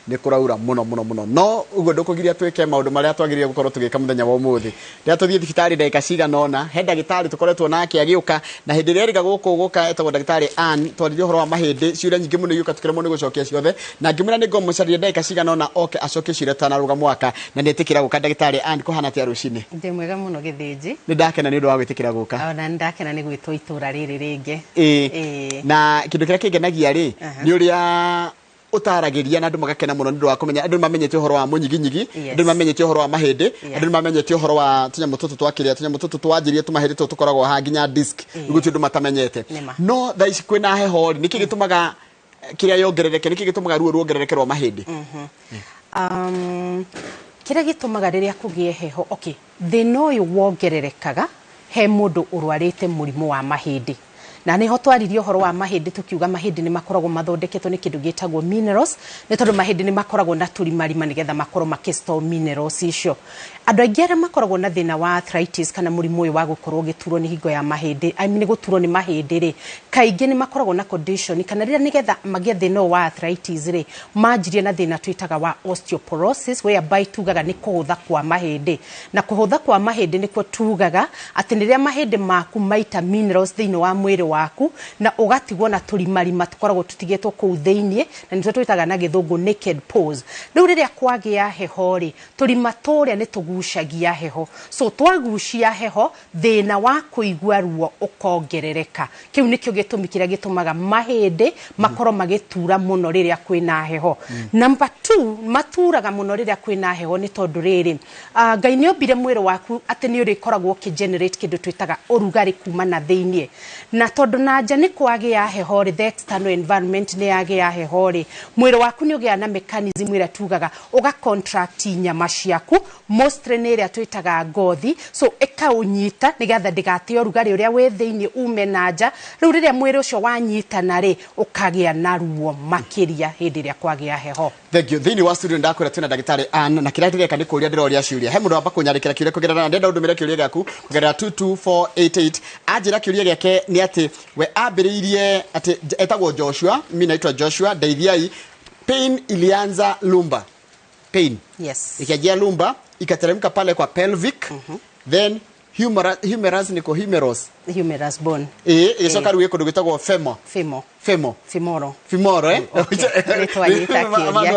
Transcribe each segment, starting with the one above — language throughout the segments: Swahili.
nĩ kũraura mũno no ugo ndũkũgiria twĩke maũndũ marĩa twagĩrĩire gũkorwo tũgĩka mũthenya wa ũmũthĩ rĩrĩa tũthiĩ thibitarĩ ndagĩka cigana ũna he ndagĩtarĩ tũkoretwo nake agĩũka na hĩndĩ ĩrĩa erĩga gũka etagwo ndagĩtarĩ Ann twaririe ũhoro wa mahĩndĩ ciũria nyingĩ mũno igĩũka tũkĩremwo nĩ gũcokia ciothe na ngĩmwĩra nĩ ngũmũcaria ndagĩka cigana ũna oke acokie ciũria tanaruga mwaka na nĩetĩkĩra gũka ndagĩtarĩ Ann kũhana atĩa rũcinĩ ndĩ mwega mũno gĩthĩnji nĩ ndakena nĩ ũndũ wa gwĩtĩkĩra gũka ona nĩ ndakena nĩ gwĩtwo itũra rĩrĩ rĩngĩ na kĩndũ kĩrĩa kĩngenagia rĩ nĩ ũrĩa utaragĩria na andũ magakena mũno nĩ ũndũ wa kũmenya andũ mamenyete ũhoro wa mũnyiginyigi andũ mamenyete ũhoro wa mahĩndĩ andũ mamenyete ũhoro wa tũnyamũ tũtũ twakĩrĩa tũnyamũ tũtũ twanjirie tũmahĩndĩ tũtũ tũkoragwo ha nginya disc gũtirĩ andũ matamenyete no thaa ici kwĩna heho nĩkĩ gĩtũmaga kĩrĩa yongerereke nĩkĩ gĩtũmaga ruo ruongerereke rwa mahĩndĩ kĩrĩa gĩtũmaga rĩrĩa kũgĩe heho thĩna ũyũ wongererekaga he mũndũ ũrwarĩte mũrimũ wa mahĩndĩ na nĩho twaririe ũhoro wa mahĩndĩ tukiuga mahĩndĩ nĩ makoragwo mathondeketwo nĩ kĩndũ gĩtagwo minerals nĩ tondũ mahĩndĩ nĩ makoragwo na tũrimarima nĩgetha makorwo makĩstore minerals icio andũ aingĩ arĩa makoragwo na thĩna wa arthritis kana mũrimũ ũyũ wa gũkorwo gĩturwo nĩ hingo ya mahĩndĩ nĩ gũturwo nĩ mahĩndĩ rĩ kaingĩ nĩ makoragwo na condition kana rĩrĩa nĩgetha magĩe thĩna wa arthritis rĩ manjirie na thĩna twĩtaga wa osteoporosis whereby tugaga nĩ kũhũtha kwa mahĩndĩ na kũhũtha kwa mahĩndĩ nĩkuo tugaga atĩ rĩrĩa mahĩndĩ maku maita minerals thĩinĩ wa mwĩrĩ waku na ũgatigwo na tũrimarima tũkoragwo tũtigĩtwo kũu thĩinĩ na nĩtwo twĩtaga na gĩthũngũ naked pores rĩu rĩrĩa kwagĩa heho rĩ tũrima tũrĩa nĩ tũgucagia heho so twagucia heho thĩna wa kũigua ruo ũkongerereka kĩu nĩkĩo gĩtũmi kĩrĩa gĩtũmaga mahĩndĩ makorwo magĩtura mũno rĩrĩa kwĩna heho number 2 maturaga mũno rĩrĩa kwĩna heho nĩ tondũ rĩrĩ Ngai nĩ ombire mwĩrĩ waku atĩ nĩ ũrĩkoragwo ũkĩgenerate kĩndũ twĩtaga ũrugarĩ kuma na thĩinĩ na tondũ na nja nĩ kwagĩa heho rĩ the external environment nĩ yagĩa heho rĩ mwĩrĩ waku nĩ ũgĩa na mechanism ĩrĩa tugaga ũgacontract nyama ciaku mostly nĩ ĩrĩa twĩtaga ngothi so ĩkaũnyita nĩgetha ndĩgate ũrugarĩ ũrĩa wĩ thĩinĩ ume na nja rĩu rĩrĩa mwĩrĩ ũcio wanyitana rĩ ũkagĩa na ruo makĩria hĩndĩ ĩrĩa kwagĩa heho thank you thĩinĩ wa studio ndakwĩra twĩna ndagĩtarĩ Ann na kĩrĩa ndĩreka nĩ kũũria ndĩroria ciũria he mũndũ wamba kũnyandĩkĩra kĩũria kũgerera na ndenda ũndũmĩre kĩũria gĩaku kũgerera 22488 anjĩra kĩũria gĩake nĩ atĩ we ambĩrĩirie atĩ etagwo Joshua mimi naitwa Joshua ndeithiai pain ilianza lumbar pain yes ikianjia lumbar ikateremka pale kwa pelvic then humerus niko humerus bone icoka rĩu gĩkũndũ gĩtagwo femoro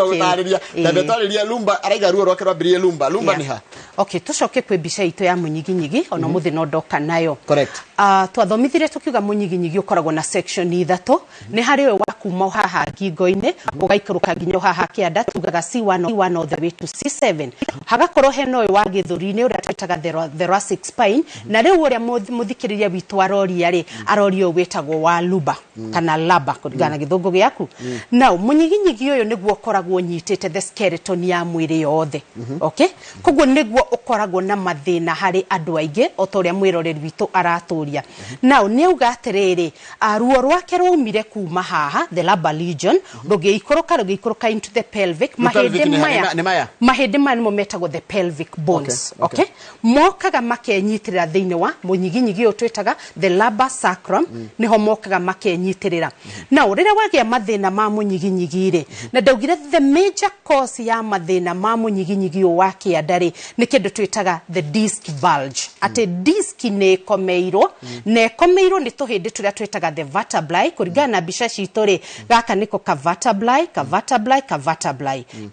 twarĩria lumbar araiga ruo rwake rwambĩrĩrie lumbar nĩ ha tucoke kwĩ mbica itũ ya mũnyiginyigi ona mũthĩ no ndoka nayo twathomithirie tukiuga mũnyiginyigi ũkoragwo na section ithatũ nĩ harĩ ũyũ wa kuma haha ngingo-inĩ ũgaikũrũka nginya haha kĩanda tugaga C1 all the way to C7 hagakorwo hena ũyũ wa gĩthũri-inĩ ũrĩa twĩtaga thoracic spine na rĩu ũrĩa mũthikĩrĩria witũ aroria rĩ aroria ũyũ wĩtagwo wa lumbar kana laba kũringana na gĩthũngũ gĩaku now mũnyiginyigi ũyũ nĩguo ũkoragwo nyitĩte the skeleton ya mwĩrĩ yothe koguo nĩguo ũkoragwo na mathĩna harĩ andũ aingĩ o ta ũrĩa mwĩroreri witũ aratũria now nĩ auga atĩrĩrĩ ruo rwake rwaumire kuma haha the lumbar region rũgĩikũrũka into the pelvic mahĩndĩ maya nĩmo metagwo the pelvic bones mokaga makenyitĩrĩra thĩinĩ wa mũnyiginyigi ũyũ twĩtaga the lumbar sacrum nĩho mokaga makenyitĩrĩra now rĩrĩa wagĩa mathĩna ma mũnyiginyigi rĩ na ndaugire the major cause ya mathĩna ma mũnyiginyigi ũyũ wa kĩanda rĩ nĩ kĩndũ twĩtaga the disc bulge atĩ disc nĩ ĩkomeirwo na ĩkomeirwo nĩ tũhĩndĩ tũrĩa twĩtaga the vertebrae kũringana na mbica citũ rĩ gaka nĩko ka vertebrae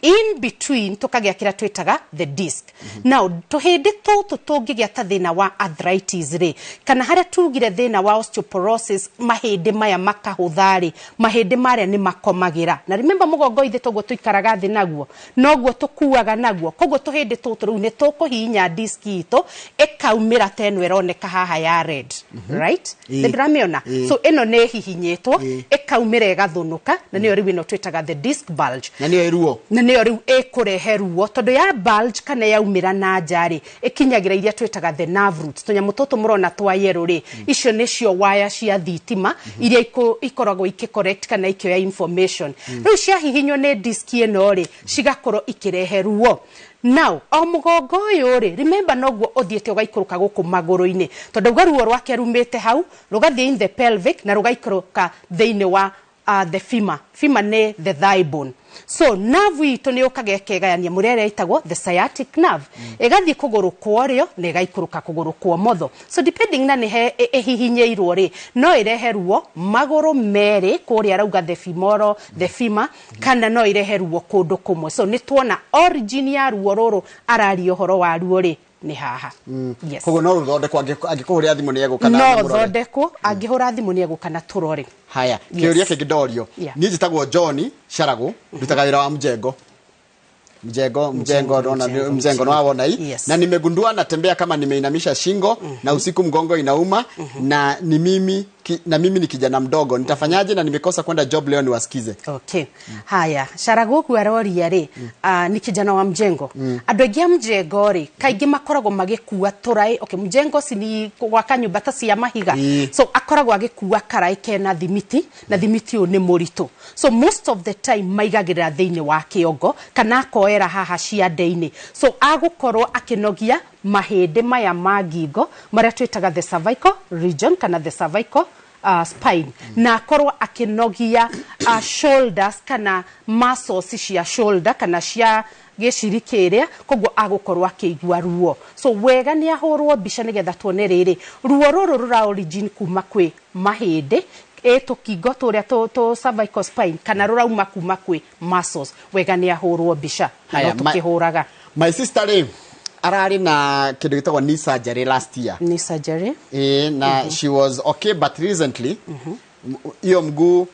in between tũkagĩa kĩrĩa twĩtaga the disc now tũhĩndĩ tũtũ tũngĩgĩa ta thĩna wa arthritis rĩ kana harĩa tugire thĩna wa osteoporosis mahĩndĩ maya makahũtha rĩ mahĩndĩ marĩa nĩ makomagĩra na remember mũgongo ithe toguo tũikaraga thĩ naguo noguo tũkuaga naguo koguo tũhĩndĩ tũtũ rĩu nĩ tũkũhihinya disc itũ ĩkaumĩra ta ĩno ĩroneka haha ya red right ndĩramĩona so ĩno nĩ hihinyĩtwo ĩkaumĩra ĩgathũnũka na nĩyo rĩu ĩno twĩtaga the disc bulge na nĩyo rĩu ĩkũrehe ruo tondũ ya bulge kana yaumĩra na nja rĩ ĩkinyagĩra iria twĩtaga the nerve roots tũnyamũ tũtũ mũrona twa yellow rĩ icio nĩcio waya cia thitima iria ikoragwo ikĩcorrect kana ikĩoya information rĩu ciahihinywo nĩ disc ĩno rĩ cigakorwo ikĩrehe ruo now o mũgongo ũyũ rĩ remember noguo ũthiĩte ũgaikũrũka gũkũ magũrũ-inĩ tondũ ruo rwake rumĩte hau rũgathiĩ in the pelvic na rũgaikũrũka thĩinĩ wa the femur. Femur ne the thigh bone. So nerve ito ni ukagekegania murere itagwo the sciatic nerve. Egathi kuguru kworio na igaikuruka kuguru kwa motho. So depending na ni he hihinyeirwo ri no irehe ruo maguru meri kuria arauga the femoral the femur kana no irehe ruo kundu kumwe. So ni tuona origin ya ruo ruru arari uhoro wa ruo ri ni haha. Yes. Kogo no ruthondekwo angikuhuria thimu ni egukana no thondekwo angihura thimu ni egukana turore. Haya, kiuria kingidorio ni njitagwo John Sharago ndutaga wira wa mjengo no awona hii na nimegundua natembea kama nimeinamisha shingo na usiku mgongo inauma na ni mimi ni kijana mdogo nitafanyaje na nimekosa kwenda job leo niwasikize. Okay. Haya, Sharago kuaroria ri ni kijana wa mjengo. Andu aingi mjengo ri kaingi makoragwo magikuua turai. Okay, mjengo sini gwaka nyumba ta cia mahiga. So akoragwo agikuua karai kena thimiti na thimiti ni muritu. So most of the time maigagirira thiini wa kiongo kana koera haha ciande-ini. So agukorwo akinogia mahĩndĩ maya ma ngingo maria twitaga the cervical region kana the cervical spine na akorwo akinogia shoulders kana muscles cia shoulder kana cia giciri kiria koguo agukorwo akigua ruo. So wega ni ahorwo mbica nigetha tuone riri ruo ruru rura origin kuma kwi mahĩndĩ tukingo turia to cervical spine kana rurauma kuma kwi muscles. Wega ni ahorwo mbica no tukihuraga. My sister arari na kindu gitagwo knee surgery last year. Knee surgery? Na she was okay but recently hiyo mguu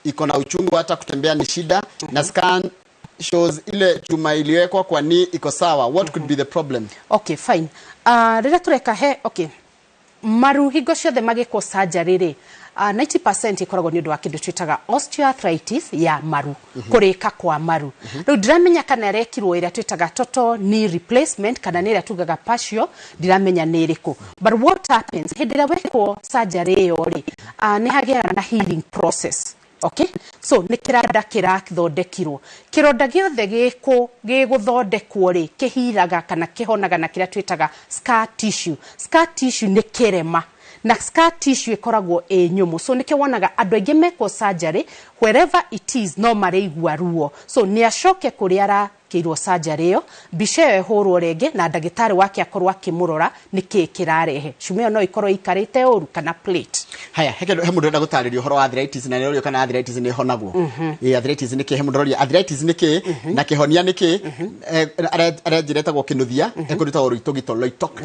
iko na uchungu hata kutembea ni shida na scan shows ile chuma iliwekwa kwa knee iko sawa. What could be the problem? Okay, fine. Rira tureka he okay. Maru higo ciothe magiko surgery ri 90% ikoragwo ni undu wa kindu twitaga osteoarthritis ya maru kurika kwa maru. Riu ndiramenya kana rekirwo ira twitaga total knee replacement kana nira tugaga partial ndiramenya ni iriku. But what happens hindira wekwo surgery yo ri ni hagia na healing process. Okay, so ni kirada kirathondekirwo kironda giothe giguthondekwo ri kihiraga kana kihonaga na kiria twitaga scar tissue ni kirema na scar tissue ikoragwo nyumu. So nikiwonaga andu aingi meko surgery wherever it is no mareigua ruo. So ni acoke kuri ara kirwo surgery yo mbica yo hurwo renge na ndagitari wake akorwo akimurora niki kirarehe cuma no ikorwo ikarite uru kana plate. Haya, he mundu enda gutaririo horo wa arthritis na nirio kana arthritis ni honagwo. Arthritis ni ke he mundu roria arthritis ni ke na kihonia ni ke arejiretagwo kinuthia ekuruta uru itogito loitok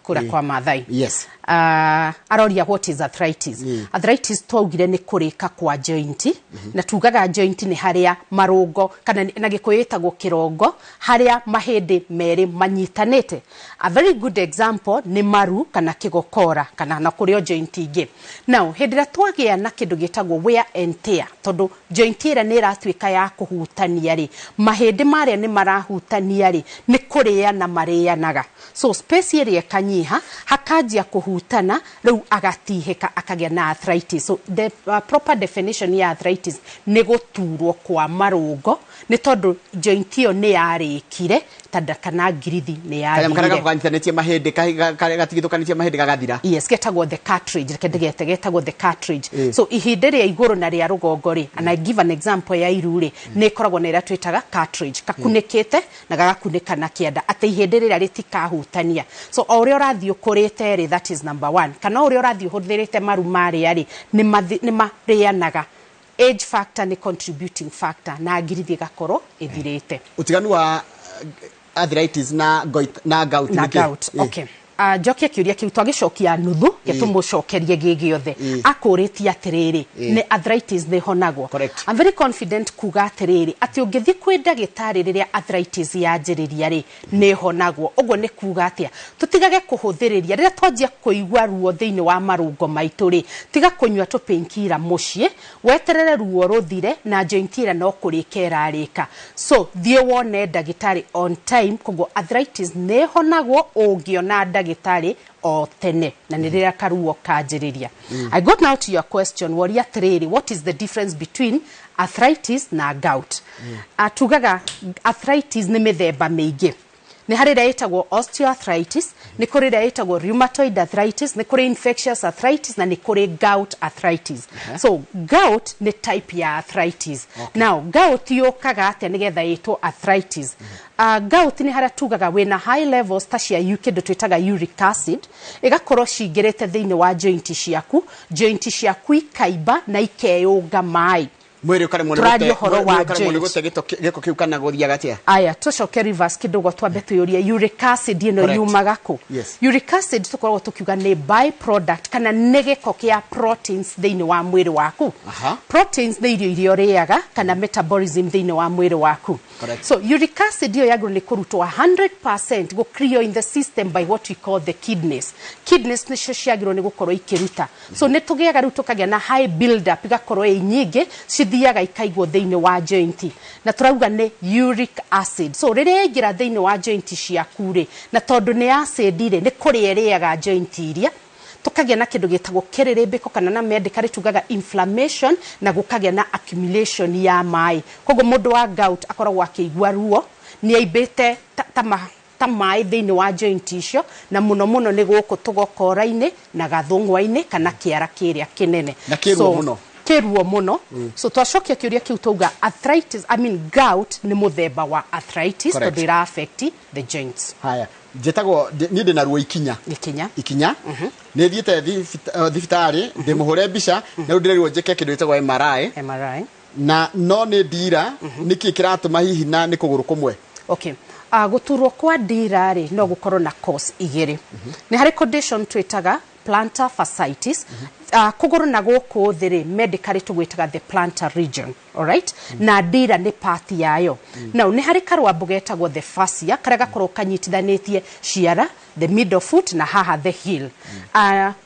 kura kwa mathai. Yes. Aroria what is arthritis? Arthritis twaugire ni kurika kwa joint na tugaga joint ni haria marungo kana na gikuyitagwo kirongo haria mahĩndĩ meri manyitanite. A very good example ni maru kana kigokora kana na kurio joint ingi. Now hindira twagia na kindu gitagwo wear and tear tondu joint ira ni ratwika ya kuhutania ri mahĩndĩ maria ni marahutania ri ni kuria na marianaga. So space area kanyiha hakajia kuhutana riu agatihika akagia na arthritis. So the proper definition ya arthritis ni guturwo kwa marungo ni tondu joint iyo ni yarikire tada kana ngirithi ni yarikire kaya mkanaga mahĩndĩ gatigithũkanĩtie mahĩndĩ gagathira. Yes, getagwo the cartridge getagwo the cartridge. So ihĩndĩ ria iguru na ria rugongo ri and I give an example ya iru ri ni koragwo na ira twitaga cartridge kakunikite na gagakunika na kianda ate ihĩndĩ rĩrĩa ritikahutania. So o uria urathi ukurite ri that is number 1 kana uria urathi uhuthirite maru mari ari ni marianaga. Age factor ni contributing factor na ngirithi gakoro ithirite. Utiganu wa arthritis na gout. Okay. Jokia kiuria kiu twagicokia nuthu getumucokerie gigiothe akuritie atiriri ni arthritis ni honagwo. I'm very confident kuga atiriri ati ungithi kwi ndagitari riria arthritis yanjiriria ri ni honagwo. Ugo ni kuga atia tutigage kuhuthiriria riria twanjia kuigua ruo thiini wa marungo maitu ri tiga kunywa tu painkiller mucie weterere ruo ruthire na joint ira no kurikera rika. So thie wone ndagitari on time kogo arthritis ni honagwo ungiona ndagitari o tene na nirira karuo kanjiriria. I got now to your question waria trade what is the difference between arthritis na gout. Tugaga arthritis ni mithemba mingi nĩ harĩ ĩrĩa ĩtagwo osteoarthritis, nĩ kũrĩ ĩrĩa ĩtagwo rheumatoid arthritis, nĩ kũrĩ infectious arthritis, na nĩ kũrĩ gout arthritis. So gout nĩ type ya arthritis. Now gout yũkaga atĩa nĩgetha ĩtwo arthritis? Gout nĩ harĩa tugaga wĩna high levels ta cia kĩndũ twĩtaga uric acid, ĩgakorwo cingĩrĩte thĩinĩ wa joint ciaku ikaimba na ikeyũnga maĩ. Mwĩrĩ ũkaremwo nĩ gũte gĩko kĩu kana gũthiaga atĩa? Aya, tũcoke reverse kidogo twambe twĩyũrie uric acid ĩno yumaga kũ? Uric acid tũkoragwo tũkiuga nĩ byproduct kana nĩ gĩko kĩa proteins thĩinĩ wa mwĩrĩ waku. Proteins nĩ irio iria ũrĩaga kana metabolism thĩinĩ wa mwĩrĩ waku. So uric acid ĩyo yagĩrĩirwo nĩ kũrutwo 100% go clear in the system by what we call the kidneys. Kidneys nĩcio ciagĩrĩirwo nĩ gũkorwo ikĩruta. So nĩ tũgĩaga rĩu tũkagĩa na high build up igakorwo ĩ nyingĩ thiaga ikaigwo thĩinĩ wa joint na tũrauga nĩ uric acid. So rĩrĩa yaingĩra thĩinĩ wa joint ciaku rĩ, na tondũ nĩ acid rĩ, nĩ kũrĩa ĩrĩaga joint iria, tũkagĩa na kĩndũ gĩtagwo kĩrĩrĩmbĩko kana na medical tugaga inflammation, na gũkagĩa na accumulation ya maĩ. Koguo mũndũ wa gout akoragwo akĩigua ruo, nĩ aimbĩte ta maĩ thĩinĩ wa joint icio, na mũno mũno nĩ gũkũ tũgokora-inĩ na gathũng'wa-inĩ kana kĩara kĩrĩa kĩnene. Na kĩruo mũno. Kĩruo mũno. So twacokia kĩũria kĩu tauga arthritis, gout nĩ mũthemba wa arthritis tondũ ĩra affect the joints. Haya, njĩtagwo niĩ ndĩna ruo ikinya. Ikinya. Nĩ thiĩte thibitarĩ, ndĩmũhũre mbica, na rĩu ndĩrerirwo njĩke kĩndũ gĩtagwo MRI. Na no nĩ ndira, nĩkĩ kĩratũma hihi na nĩ kũgũrũ kũmwe? Okay. Gũturwo kwa ndira rĩ no gũkorwo na cause igĩrĩ. Nĩ harĩ condition twĩtaga plantar fasciitis. Kũgũrũ na gũkũ thĩ rĩ, medically tũgwĩtaga the plantar region. Alright? Na ndira nĩ part yayo. Now nĩ harĩ karwambo getagwo the fascia karĩa gakorwo kanyitithanĩtie ciara, the middle foot na haha the heel.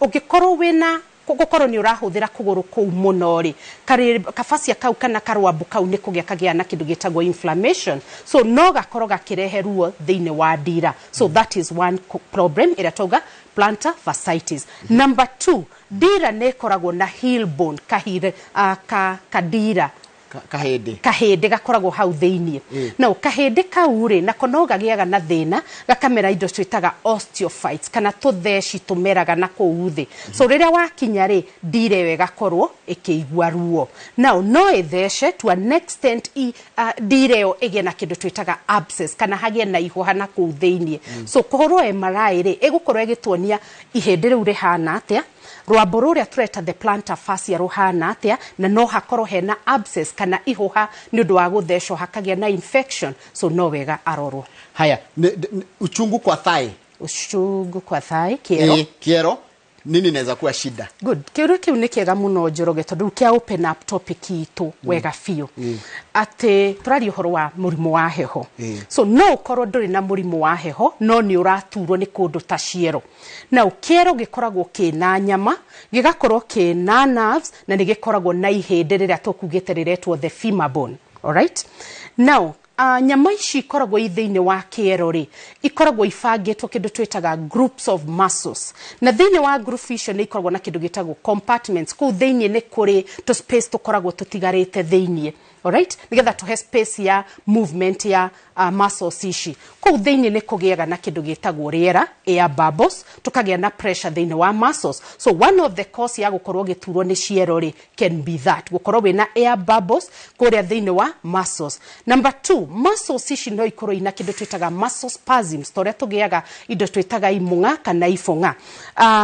Ũngĩkorwo wĩna gũkorwo nĩ ũrahũthĩra kũgũrũ kũu mũno rĩ, kafacia kau kana karwambo kau nĩ kũgĩa na kĩndũ gĩtagwo inflammation. So no gakorwo gakĩrehe ruo thĩinĩ wa ndira. So that is one problem ĩrĩa tauga plantar fasciitis. Number 2, ndira nĩ ĩkoragwo na heel bone, kadira kahĩndĩ gakoragwo hau thĩinĩ. No kahĩndĩ kau rĩ, nako no gagĩaga na thĩna, gakamera indo twĩtaga osteophytes kana tũtheci tũmeraga na kũu thĩ. So rĩrĩa wakinya rĩ, ndira ĩyo ĩgakorwo ĩkĩigua ruo. Now no ĩthece to an extent ndira ĩyo ĩgĩe na kĩndũ twĩtaga abscess kana hagĩe na ihũha na kũu thĩinĩ. So kũhũrwo MRI rĩ, ĩgũkorwo ĩgĩtuonia ihĩndĩ rĩu rĩhana atĩa, rwambo rũrĩa tũreta the plantar fascia ruhana atĩa, na no hakorwo hena abscess kana ihũha nĩ ũndũ wa gũthecwo hakagĩa na infection. So no wega arorwo. Haya, uchungu kwa thigh. Uchungu kwa thigh, kiero nini inaweza kuwa shida? Good. Kĩũria kĩu nĩ kĩega mũno Njoroge tondũ kĩa open up topic itũ wega biũ. Atĩ tũraria ũhoro wa mũrimũ wa heho. So no ũkorwo ndũrĩ na mũrimũ wa heho, no nĩ ũraturwo nĩ kũndũ ta ciero. Now kĩero gĩkoragwo kĩna nyama, gĩgakorwo kĩna nerves, na nĩ gĩkoragwo na ihĩndĩ rĩrĩa tũkugĩte rĩretwo the femur bone. Alright? Now nyama ici ikoragwo thĩinĩ wa kĩero rĩ, ikoragwo ibangĩtwo kĩndũ twĩtaga groups of muscles. Na thĩinĩ wa group icio nĩ ikoragwo na kĩndũ gĩtagwo compartments. Kũu thĩinĩ nĩ kũrĩ tũ space tũkoragwo tũtigarĩte thĩinĩ. Alright? Nĩgetha tũhe space ya movement ya muscles ici. Kũu thĩinĩ nĩ kũgĩaga na kĩndũ gĩtagwo rĩera, air bubbles, tũkagĩa na pressure thĩinĩ wa muscles. So one of the cause ya gũkorwo gĩturwo nĩ ciero rĩ can be that. Gũkorwo wĩna air bubbles kũrĩa thĩinĩ wa muscles. Number 2, muscles ici no ikorwo ina kĩndũ twĩtaga muscle spasms, tũrĩa tũgĩaga indo twĩtaga imũng'a kana ibũng'a.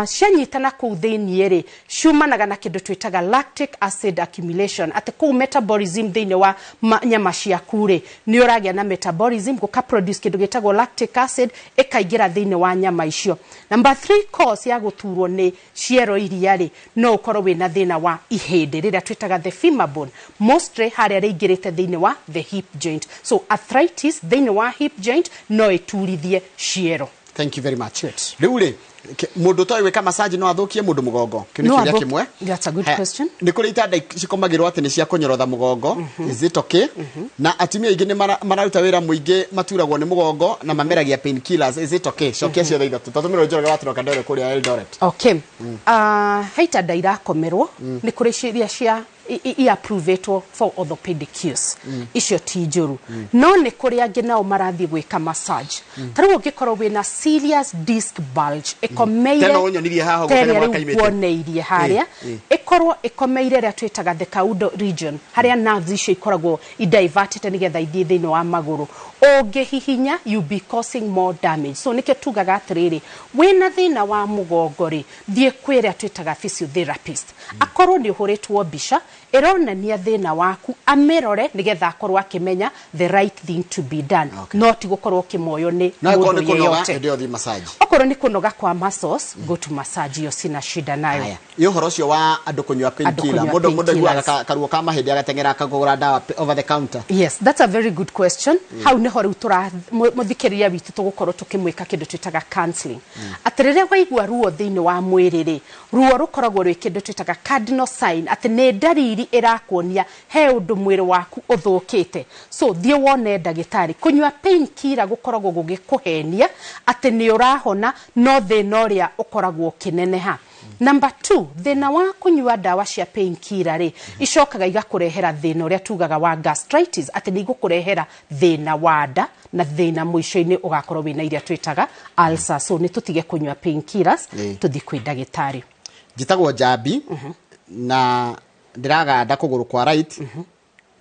Cianyitana kũu thĩinĩ rĩ, ciumanaga na kĩndũ twĩtaga lactic acid accumulation. Atĩ kũu metabolism thĩinĩ wa nyama ciaku rĩ, nĩ ũragĩa na metabolism gũka-produce kĩndũ gĩtagwo lactic acid ĩkaingĩra thĩinĩ wa nyama icio. Number 3 cause ya gũturwo nĩ ciero iria rĩ, no ũkorwo wĩna thĩna wa ihĩndĩ rĩrĩa twĩtaga the femur bone, mostly harĩa rĩingĩrĩte thĩinĩ wa the hip joint. So arthritis thĩinĩ wa hip joint no ĩturithie ciero. Thank you very much. Rĩu rĩ, mũndũ toĩ wĩka massage no athũkie mũndũ mũgongo? Kĩũria kĩmwe. That's a good question. Nĩ kũrĩ itanda cikomagĩrwo atĩ nĩ cia kũnyorotha mũgongo. Is it okay? Na atumia aingĩ nĩ mararuta wĩra mũingĩ maturagwo nĩ mũgongo na mameragia pain killers. Is it okay? Cokia ciothe ithatũ. Tũtũmĩrwo Njoroge waturoka ndore kũrĩa Eldoret. Okay. He itanda irakomerwo nĩ kũrĩ ciria cia approvetwo for orthopedic use icio ti njuru no nĩ kũrĩ angĩ nao marathiĩ gwĩka massage tarĩu ũngĩkorwo wĩna serious disc bulge ĩkomeire woneirie harĩa ĩkorwo ĩkomeire rĩa twĩtaga the caudal region harĩa nerves icio ikoragwo diverted nĩgetha ithiĩ thĩinĩ wa magũrũ ũngĩhihinya you be causing more damage so nĩkĩo tugaga atĩrĩrĩ wĩna thĩna wa mũgongo rĩ thiĩ kwĩ rĩa twĩtaga physiotherapist akorwo nĩ ũhũrĩtwo mbica ĩronania thĩna waku amĩrore nĩgetha akorwo akĩmenya the right thing to be done no ti gũkorwo ũkĩmoyo nĩ mũndũ yeyote okorwo nĩ kũnoga kwa muscles go to massage iyo sina shida nayo ĩ ũhoro ũcio wa andũ kũnyua painkiller mũndũ aiguaga karuo ka mahĩndĩ agateng'era akagũra ndawa over the counter yes that's a very good question how nĩho rĩu mũthikĩrĩria witũ tũgũkorwo tũkĩmwĩka kĩndũ twĩtaga counseling atĩrĩrĩa waigua ruo thĩinĩ wa mwĩrĩ rĩ ruo rũkoragwo rwĩ kĩndũ twĩtaga cardinal sign atĩ nĩ ndariri ĩrakuonia he ũndũ mwĩrĩ waku ũthũkĩte so thiĩ wone ndagĩtarĩ kũnyua painkiller gũkoragwo gũgĩkũhenia atĩ nĩ ũrahona no thĩna ũrĩa ũkoragwo ũkĩneneha Number 2, thĩna wa kũnyua ndawa cia painkiller rĩ icokaga igakũrehera thĩna ũrĩa tugaga wa gastritis atĩ nĩ igũkũrehera thĩna wa nda na thĩna mũico-inĩ ũgakorwo wĩna iria twĩtaga ulcer so nĩ tũtige kũnyua painkillers tũthi kwĩ ndagĩtarĩ njĩtagwo Njambi na ndĩraganda kũgũrũ kwa right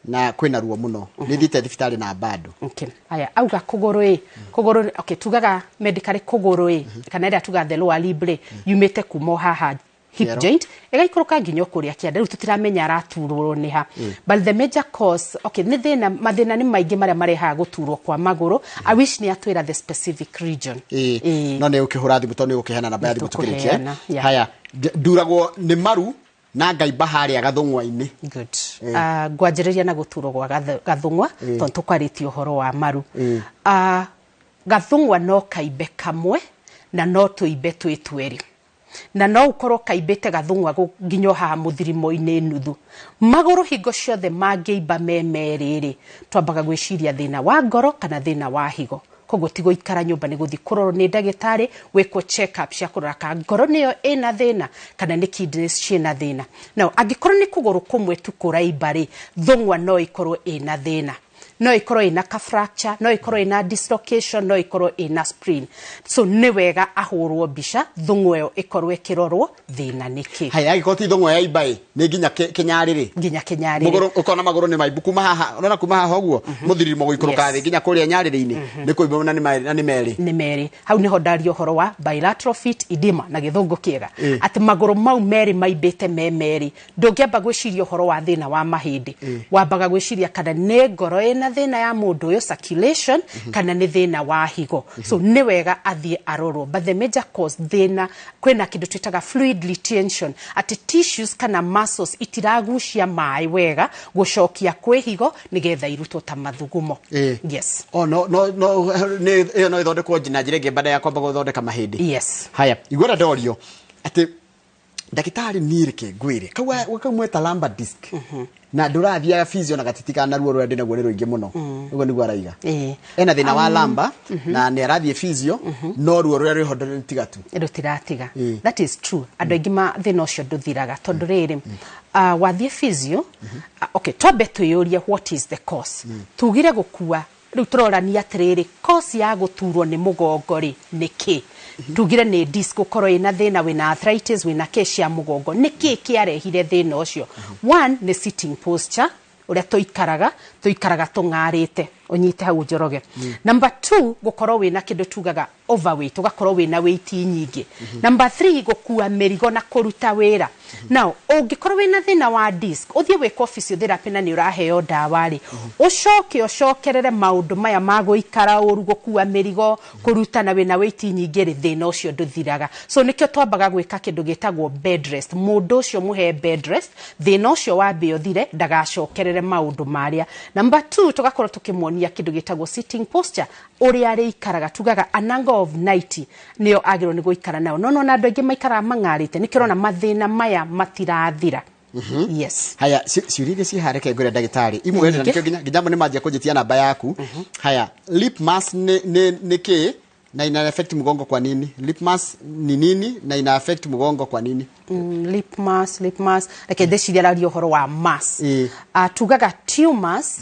na kwĩna ruo mũno nĩ thiĩte thibitarĩ na bado okay aya auga kũgũrũ okay tugaga medical kũgũrũ kana ĩrĩa tugaga the lower limb yumĩte kuma haha hip joint ĩgaikũrũka nginya kũrĩa kĩande rĩu tũtiramenya araturwo nĩ ha but the major cause okay nĩ mathĩna nĩ maingĩ marĩa marehaga gũturwo kwa magũrũ I wish nĩ atwĩra the specific region no nĩ ũkĩhũra thimũ tondũ nĩ ũkĩheana namba ya thimũ tũkĩrĩkia haya nduragwo nĩ maru na ngaimba harĩa gathũng'wa-inĩ good ngwanjĩrĩria na gũturwo gwa gathũng'wa tondũ tũkwarĩtie ũhoro wa maru gathũng'wa no kaimbe kamwe na no tũimbe twĩ tweri na no ũkorwo kaimbĩte gathũng'wa nginya haha mũthirimo-inĩ nuthu magũrũ hingo ciothe mangĩimba merĩ rĩ twambaga gwĩciria thĩna wa ngoro kana thĩna wa higo koguo ti gũikara nyũmba nĩ gũthi kũrorwo nĩ ndagĩtarĩ wĩkwo check up cia kũrora kana ngoro nĩyo ĩna thĩna kana nĩ kidneys ciĩna thĩna now angĩkorwo nĩ kũgũrũ kũmwe tu kũraimba rĩ thũng'wa no ikorwo ĩna thĩna no ikorwo ĩna ka fracture no ikorwo ĩna dislocation no ikorwo ĩna sprain so nĩ wega ahũrwo mbica thũng'wa ĩyo ĩkorwo ĩkĩrorwo thĩna nĩkĩ haya angĩkorwo ti thũng'wa ya imba nĩ nginya kĩnyarĩrĩ mũgũrũ ũkona magũrũ nĩ maimbu kuma haha ũrona kuma haha ũguo mũthirimo gũikũrũka thĩ nginya kũrĩa nyarĩrĩ-inĩ nĩ kũimba na nĩ merĩ hau nĩho ndaria ũhoro wa bilateral feet edema na gĩthũngũ kĩega atĩ magũrũ mau merĩ maimbĩte merĩ ndũngĩamba gwĩciria ũhoro wa thĩna wa mahĩndĩ wambaga gwĩciria kana nĩ ngoro ĩna thĩna ya mũndũ ũyũ circulation kana nĩ thĩna wa higo so nĩ wega athiĩ arorwo but the major cause thĩna kwĩna kĩndũ twĩtaga fluid retention atĩ tissues kana muscles itiragucia maĩ wega gũcokia kwĩ higo nĩgetha irutwo ta mathugumo yes no ĩthondekwo na njĩra ĩngĩ baada ya kwamba gũthondeka mahĩndĩ yes haya igwara ndorio atĩ ndagĩtarĩ niĩ reke ngwĩre kaumweta lumbar disc na ndũrathiaga physio na gatitika na ruo rũrĩa ndĩ naguo nĩ rũingĩ mũno ũguo nĩguo araiga ena thĩna wa lumbar na nĩ arathiĩ physio no ruo rũrĩa rwĩho rũtigatu rũtiratiga that is true andũ aingĩ thĩna ũcio ndũthiraga tondũ rĩrĩ wathiĩ physio okay twambe twĩyũrie what is the cause tugire gũkua rĩu tũrorania atĩrĩrĩ cause ya gũturwo nĩ mũgongo rĩ nĩkĩ tugire nĩ disc gũkorwo ĩna thĩna wĩna arthritis wĩna case ya mũgongo nĩkĩ kĩarehire thĩna ũcio one nĩ sitting posture ũrĩa tũikaraga tũng'arĩte ũnyite hau njoroge number 2 gũkorwo wĩna kĩndũ tugaga overweight ũgakorwo wĩna weight nyingĩ number 3 gũkua mĩrigo na kũruta wĩra now ũngĩkorwo wĩna thĩna wa disc ũthiĩ gwĩka physiotherapy na nĩ ũraheo ndawa rĩ ũcokerere maũndũ maya ma gũikara ũru gũkua mĩrigo kũruta na wĩna weight nyingĩ rĩ thĩna ũcio ndũthiraga so nĩkĩo twambaga gwĩka kĩndũ gĩtagwo bed rest mũndũ ũcio mũhe bed rest thĩna ũcio wambe ũthire ndagacokerere maũndũ marĩa number 2 tũgakorwo tũkĩmuonia kĩndũ gĩtagwo sitting posture ũrĩa arĩikaraga tugaga an angle of 90 nĩyo agĩrwo nĩ gũikara nayo no na andũ aingĩ maikaraga mang'arĩte nĩkĩrona mathĩna maya matirathira yes haya ciũria iria cihareke ngũrĩa ndagĩtarĩ imwe na nĩkĩo nginya nĩ manjia kũnjĩtia namba yaku haya lip mask nĩ kĩ Na ina affect mgongo kwa nini? Lip mass ni nini na ina affect mgongo kwa nini? Lip mass like ndeciria horo wa mass tugaga tumors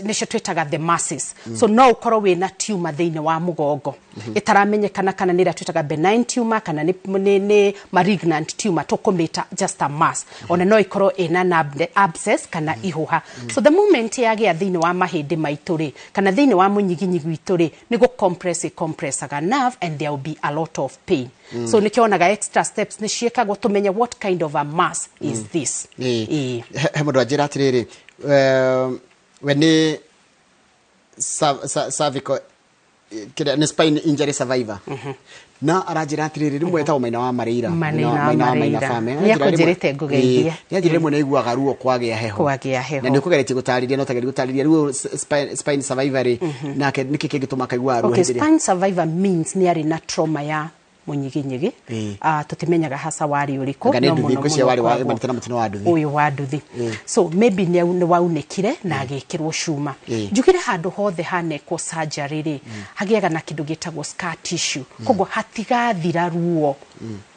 nicio twitaga the masses so no ukorwo wina tumor thiini wa mugongo itaramenyekana kana nira twitaga benign tumor kana ni malignant tumor tukumita just a mass ona no ikorwo ina abscess kana ihuha so the moment yagia thiini wa mahindi maitu ri kana thiini wa munyiginyigu itu ri ni go compress aga nerve and there will be a lot of pain so nikionaga extra steps ni ciekagwo tumenye what kind of a mass is this he mundu ajira atiriri when ni cervical kida spine injury survivor na arajira atiriri rimwe ta umaina wa mareira maina fame ni akonjerete ngugeithia ni ajira rimwe neigua garuo kwagia heho na ni kugeretie gutariria no tageri gutariria ruo spine survivor na niki kingituma kaigua ruo hindi spine survivor means ni ari na trauma ya munyiginyigi tutimenyaga hasa wari uriko no muno wari wa mantena mutino wa nduthi uyu wa nduthi so maybe ni waunekire na agikirwo cuma njugire handu hothe haneko surgery ri hagiaga na kindu gitagwo scar tissue kogo hatigathira ruo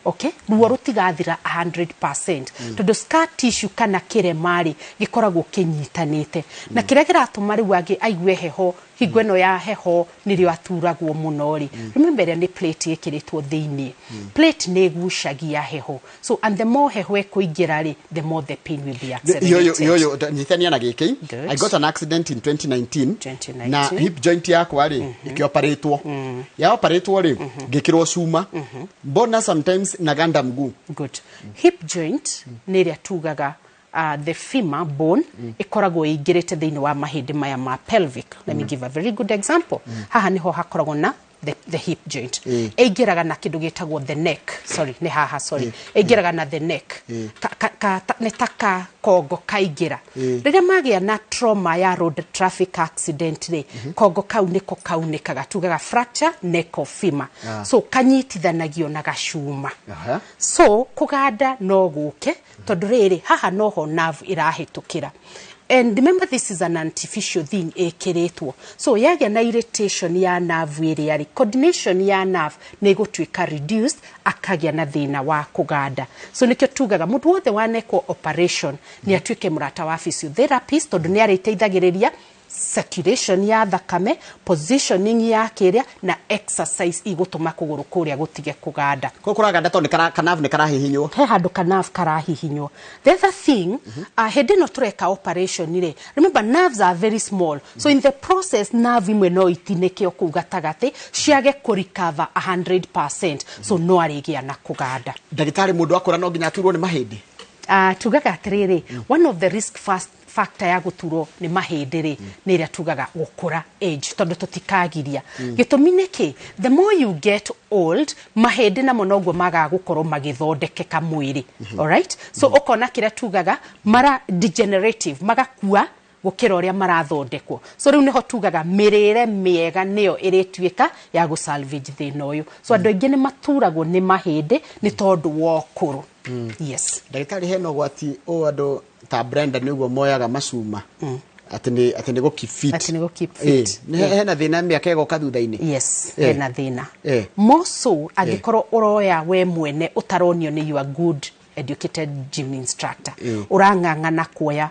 okay ruo rutigathira 100% tondu scar tissue kana kiremari gikoragwo kinyitanite na kiria giratuma riu agi aigue heho higweno ya heho nirio aturagwo munori remember ni plate ikiritwo thiini plate ne gucagia heho so and the more heho ekuingira ri the more the pain will be accelerated yo nithania na giki I got an accident in 2019 na hip joint yakwa ri ikioperatwo ya operatwo ri ngikirwo cuma bona sometimes naganda mguu good hip joint niria tugaga the femur bone ikoragwo ingirite thiini wa mahindi maya ma pelvic let me give a very good example haha niho hakoragwo na the hip joint eigiraga na kindu gitagwo the neck eigiraga na the neck netaka kogo kaigira riria magia na trauma ya road traffic accident ri kogo kau niko kaunikaga tugaga fracture neck of femur so kanyitithanagio na gacuma so kuganda no guke tondu riri haha noho nerve irahitukira and remember this is an artificial thing ekiretwo so yagia na irritation ya nerve area ri coordination ya nerve ne gutwika reduced akagia na thina wa kuganda so nikyo tugaga mundu wothe waneko operation ni atwike murata wa physiotherapist tondu ni ariteithagiriria circulation ya thakame positioning ya kiria na exercise igutuma kuguru kuria gutige kuganda ko kuraganda tondu kanavu ni karahihinywo he handu kanavu karahihinywo the other thing hindi no tureka operation ire remember nerves are very small so in the process nerve imwe no itineke okugatagate ciage ku recover 100% so no arigia na kuganda ndagitari mundu akura no nginya aturwo ni mahindi tugaga atiriri one of the risk factor ya guturo ni mahindi ri ni ria tugaga gukura age tondu tutikagiria gitumi niki the more you get old mahindi na monogwo maga gukorwo magithondekeka mwiri all right so ukona kiria tugaga mara degenerative magakua gukira uria marathondekwo so riu niho tugaga mirire miega niyo iritwika ya gu salvage thina uyu so andu aingi ni maturagwo ni mahindi ni tondu wa ukuru yes ndagitari heno gwati o andu ta Brenda niguo moyaga macuma atene go keep fit ne hena thina miaka ego kathutha-ini yes hena thina moso agikorwo uroya we mwene utaronio ni you are good educated gym instructor urangangana kuoya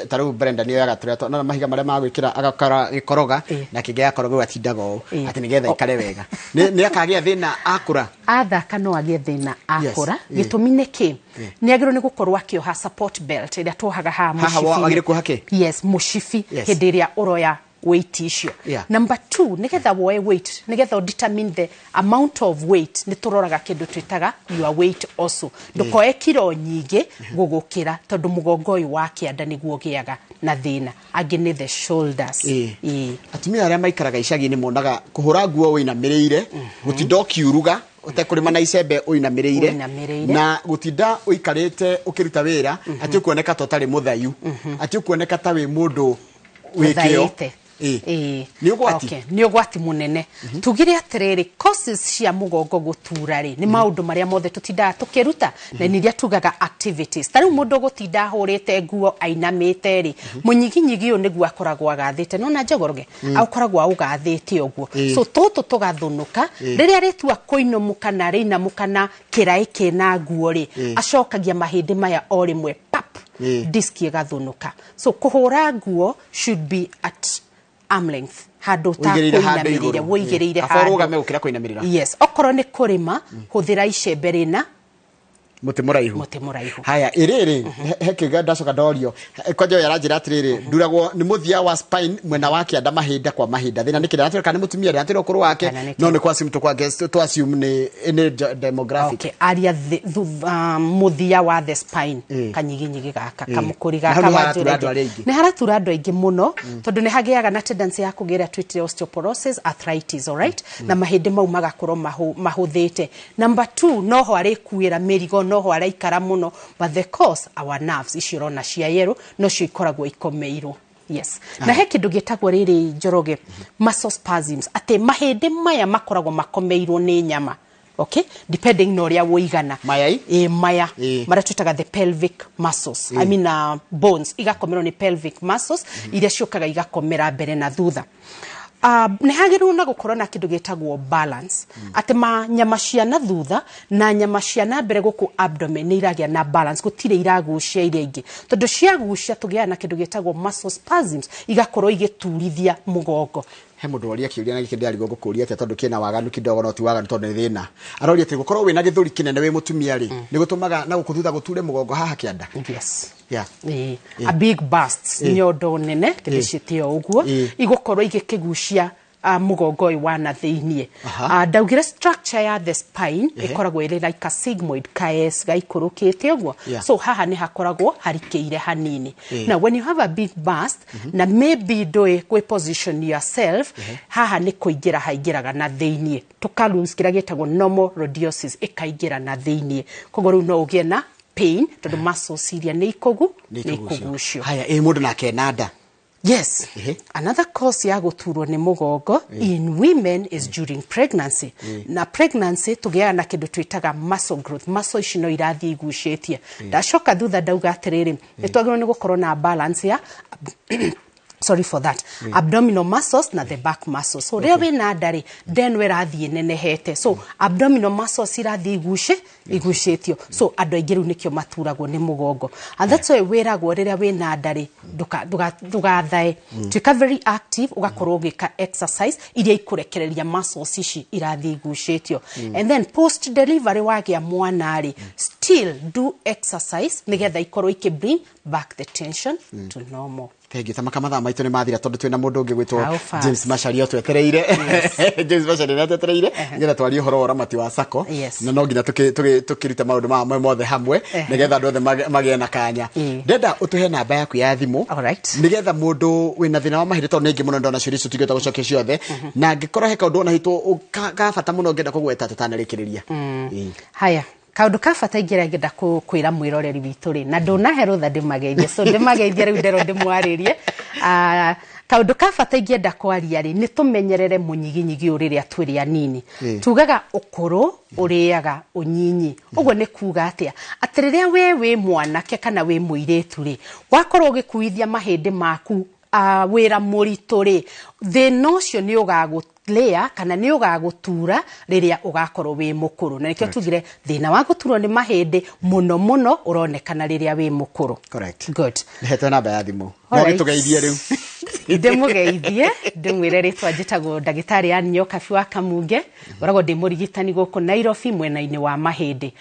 taru Brenda ni yaga turia na mahiga maria magwikira agakara gikoroga na kigea korogo atindaga o ati nigetha ikare wega ni akagia thina akura athaka no agie thina akura gitumi niki ni agiro ni gukorwa akioha support belt ira twohaga ha mushifi haha agire kuhake yes mushifi hindiria uroya weight issue number 2 nigetha woe weight nigetha determine the amount of weight ni turoraga kindu twitaga your weight also ndukoe kilo nyingi gugukira tondu mugongo uyu wa kianda niguo giaga na thina angi ni the shoulders atumia aria maikaraga icagi-ini monaga kuhura nguo winamirire gutinda ukiuruga utekurima na icembe uinamirire na gutinda uikarite ukiruta wira ati kuoneka totari muthayu ati kuoneka tawe mundu wikio Ni ugwati. Okay, ni ugwati munene. Tugire atiriri causes cia mugongo gutura ri ni maundu maria mothe tutinda tukiruta na niria tugaga activities. Tari mundu gutinda hurite nguo ainamite ri munyiginyigi u niguo akoragwo agathite no na njogoroge akoragwo augathite uguo. So toto tugathunuka riria ritua kuinumuka na rinamuka na kirai kina nguo ri acokagia mahindi maya o rimwe pap disk igathunuka. So kuhura nguo should be at arm length. Hado ta kuinamirire woigereire hado. Yes, okoro ni kurima huthira icembe rina muti muraihu. Haya iriri hekiga ndacoka ndorio kwaje yaranjira atiriri nduragwo ni muthia wa spine mwena wake anda mahinda kwa mahinda thina nikira natira kana mutumia natira ukuru wake no ni kwa simto kwa guest to assume ni demographic. Okay, aria muthia wa the spine kanyiginyigi gaka kamukuri gaka majure ni haratura andu aingi muno tondu ni hagiaga na tendency ya kugira twitire osteoporosis, arthritis, all right, na mahindi mau magakorwo mahuthite. Number 2 no ho ari kuira mirigo no ho araikara muno, but the cause our nerves ishirona cia yero no cio ikoragwo ikomeirwo. Yes. Na he kindu gitagwo riri njoroge muscle spasms ate mahindi maya makoragwo makomeirwo ni nyama. Okay, depending no ria woigana maya maya mara twitaga the pelvic muscles. I mean bones igakomerwo ni pelvic muscles iria ciokaga igakomera mbere na thutha. Ni hagiru na gukorwo na kindu gitagwo balance ate nyama cia na thutha na nyama cia na mbere guku abdomen ni iragia na balance gutire iragucia iria ingi tondu cia gucia tugia na kindu gitagwo muscle spasms igakorwo igiturithia mugongo. He mundu oria kiuria na gikindi ari gukuria ate tondu kina waganu kidogo no ti waganu tondu ni thina arori ate gukorwo wina githuri kinene we mutumia ri ni gutumaga na gukuthutha guture mugongo haha kianda. Yes. A big bust nyondo nene kidicitio uguo igukorwo igikigucia mugongo iwana thiini. Daugire structure ya the spine ikoragwo iri like a sigmoid KS gaikurukite uguo. So haha ni hakoragwo harikeire hanini. Now when you have a big bust na maybe doe kwe position yourself haha ni kuingira haingiraga na thiini tukalungs kira gitagwo normal rhodiosis ikaingira na thiini koguo ru no ugie na pain tondu muscles iria ni ikugucio. Haya mundu nake nada. Yes. Another cause ya guturwo ni mugongo in women is during pregnancy. Na pregnancy tugia na kindu twitaga muscle growth. Muscle ishino irathi igucitie. Ndacoka thutha ndauga atiriri nitwagirwo ni gukorwo na balance ya sorry for that. Abdominal muscles na the back muscles. So rewe na ndari then we rathi nenehete. So abdominal muscles irathi igucetio. So andu aingi riu nikio maturagwo ni mugongo. And that's why weragwo riria we na ndari ndugathae tuika very active ugakorwo gika exercise iria ikurekereria muscles ici irathi igucetio. And then post delivery wagia mwana ri still do exercise nigetha ikorwo bring back the tension to normal. Thank you. Tamaka mathaa maitu ni mathira tondu twina mundu ungi gwitwo James Macharia twetereire. James Macharia twetereire ngetha twari uhoro wa ramati wa sako na no nginya tukiruta maundu ma mothe hamwe nigetha andu othe magie na kanya. Ndenda utuhe namba yaku ya thimu nigetha mundu wina thina wa mahindi tondu ningi muno ndona ciuri icio tigeta gucokia ciothe na ngikorwo he kaundu ona hitwo ka bata muno ngenda kugweta tutanarikiriria. Haya kaundu ka bata ingira ngenda kwira mwiroreri witu ri na ndona rutha ndimageithie so ndimageithie riu ndero ndimwaririe. Kaundu ka bata ingenda kwaria ri ni tumenyerere munyiginyigi uriria twiri anini tugaga ukuru uriaga unyinyi uguo ni kuga atia atiriria we mwanake kana we muiretu ri wakorwo gikuithia mahindi maku wira muritu ri thina ucio ni ugagutlea kana ni ugagutura riria ugakorwo wi mukuru na nikio tugire thina wa guturwo ni mahindi muno uronekana riria wi mukuru. Correct. Good. Heta namba ya thimu no gitugeithie riu ndemugeithie ndimwire ritwa njitagwo ndagitari Inooro TV wa Kamunge uragwo ndi Ũrigitani guku Nairobi mwena-ini wa mahindi.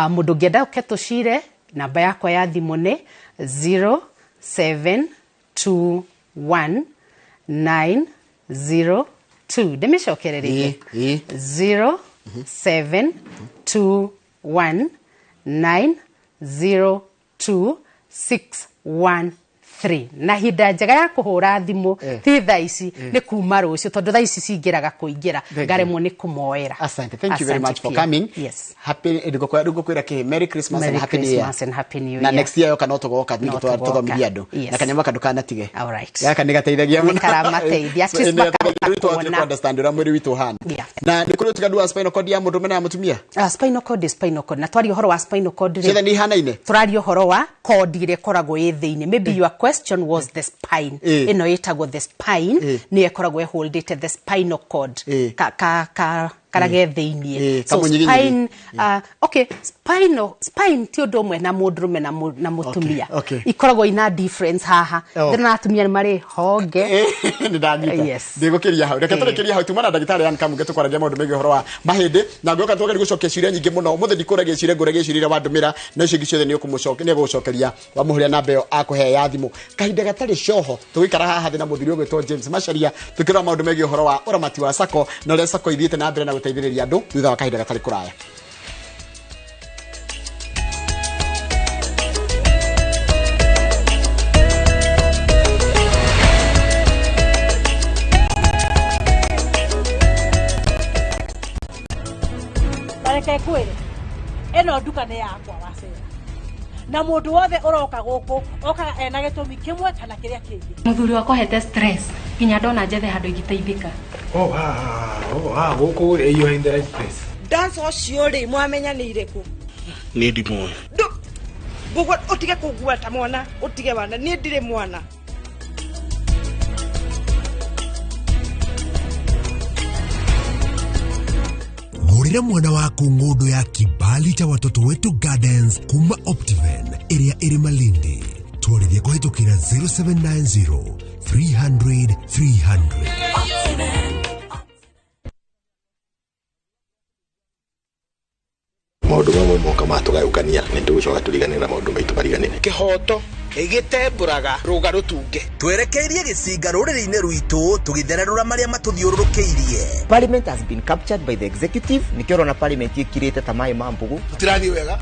Mundu ngenda uketucire namba yakwa ya thimu ni 072190 demishokererie 0721902615. 3 na hinda njega ya kuhura thimu ti thaa ici ni kuma rucio tondu thaa ici cingiraga kuingira ngaremwo ni kumoera. Asante, thank you very much for coming. Yes, happy ndigukwira ki Merry Christmas and Happy New Year. and Happy New Year. Na next year yoka no tugoka ningi tuthomithia andu na kanyama kandu kanatige. All right, yaka nigateithagia muno karamateithia at least makona understand ura mwiri witu hana na ni kuri tukadua spinal cord ya mundu mena ya mutumia. Spinal cord is spinal cord na twari uhoro wa spinal cord ri ni hanaine turari uhoro wa cord ire koragwo thiini. Maybe your question was the spine ino itagwo the spine ni ekoragwo holdete the spinal cord karage thiini. So spine okay, spine ti undu umwe na mundurume na mutumia ikoragwo ina difference haha ndina atumia ni mari honge ni ndanyita ndigukiria hau reke turekeria hau tumana ndagitari yani Kamunge tukwaragia maundu megi horo wa mahindi na ngoka tuge gucokia ciria nyingi muno muthe ndikuragia ciria nguragia ciria wandumira na icio ciothe ni ukumucokia ni gucokeria wa muhuria namba yo akuhe ya thimu kahinda gatari coho tugikara haha thina muthiri ugwitwo James Macharia tukira maundu megi horo wa uramati wa sako na ule sako ithiete na mbere na guteithiriria andu thutha wa kahinda gatari kuraya. Bareke kwire eno duka ne yakwa wasera na mundu wothe uroka guku oka ena gitumi kimwe kana kiria kingi muthuri wako hete stress kinya ndona njethe handu igiteithika. Guku iyo in the right place. Dance ocio ri mwamenya ni iriku Ni ndimo bugo utige kugwata mwana utige bana ni ndire mwana Gurira mwana waku ngodo ya kibali cha watoto wetu Gardens kuma Optiven area iri Malindi. Twarithia kuhitukira 0790 300 300. Maundu mamwe moka matugayukania ni tugucoka turigane na maundu maitu mariganire kihoto igitemburaga ruga rutunge twerekeirie gicinga ruriri-ini rwitu tugithererura maria matuthiururukiirie. Parliament has been captured by the executive nikio rona parliament ikirite tamai mambugu tutirathi wega